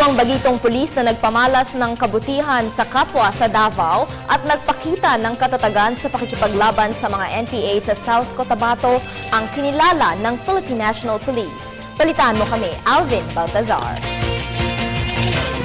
Dalawang bagitong pulis na nagpamalas ng kabutihan sa kapwa sa Davao at nagpakita ng katatagan sa pakikipaglaban sa mga NPA sa South Cotabato ang kinilala ng Philippine National Police. Balitaan mo kami, Alvin Baltazar.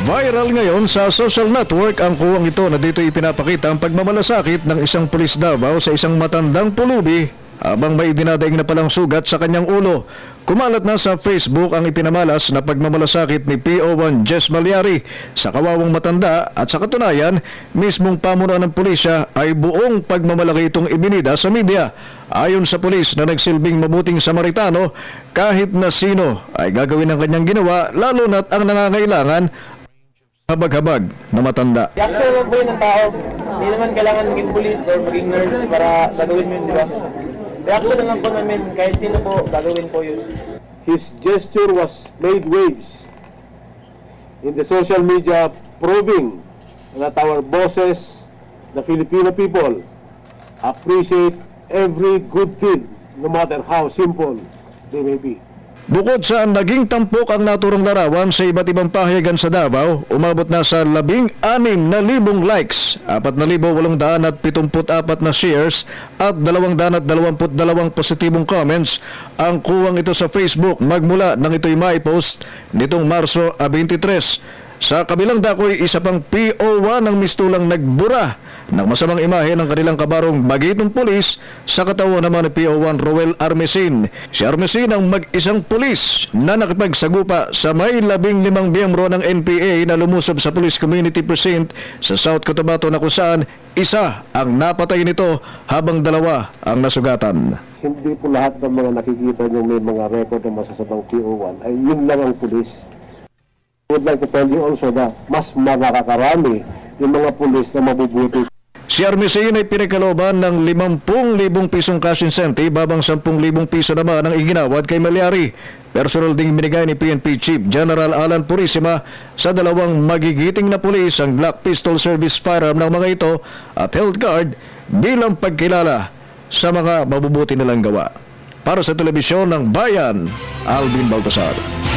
Viral ngayon sa social network ang kuwang ito na dito ipinapakita ang pagmamalasakit ng isang pulis Davao sa isang matandang pulubi habang may dinadaing na palang sugat sa kanyang ulo. Kumalat na sa Facebook ang ipinamalas na pagmamalasakit ni PO1 Jess Malyari sa kawawang matanda at sa katunayan, mismong pamunuan ng pulisya ay buong pagmamalaki itong ibinida sa media. Ayon sa pulis na nagsilbing mabuting Samaritano, kahit na sino ay gagawin ang kanyang ginawa lalo na't ang nangangailangan habag-habag na matanda. Reaction naman po yun ng tao. Hindi naman kailangan maging police or maging nurse para gagawin mo yun, di ba? Reaction naman po namin, kahit sino po, gagawin po yun. His gesture was made waves in the social media, proving that our bosses, the Filipino people, appreciate every good deed, no matter how simple they may be. Bukod sa naging tampok ang naturang larawan sa iba't ibang pahayagan sa Davao, umabot na sa 16,000 likes, 4,874 na shares at 222 positibong comments ang kuwang ito sa Facebook magmula nang ito'y maipost nitong Marso 23. Sa kabilang dakoy, isa pang PO1 ang mistulang nagbura ng masamang imahe ng kanilang kabarong bagitong pulis sa katawan naman ni PO1 Roel Armesin. Si Armesin ang mag-isang pulis na nakipagsagupa sa may 15 miyembro ng NPA na lumusob sa Police Community Precinct sa South Cotabato na kung saan isa ang napatay nito habang 2 ang nasugatan. Hindi po lahat ng mga nakikita nyo may mga record ng masasamang PO1 ay yun lang ang pulis. I would like to tell you also na mas makakakarami yung mga pulis na mabubuti. Si Armesin ay pinagkalooban ng 50,000 pisong cash incentive habang 10,000 piso naman ang iginawad kay Malyari. Personal ding binigay ni PNP Chief General Alan Purisima sa 2 magigiting na pulis ang Black Pistol Service firearm ng mga ito at health card bilang pagkilala sa mga mabubuti nilang gawa. Para sa telebisyon ng Bayan, Alvin Baltazar.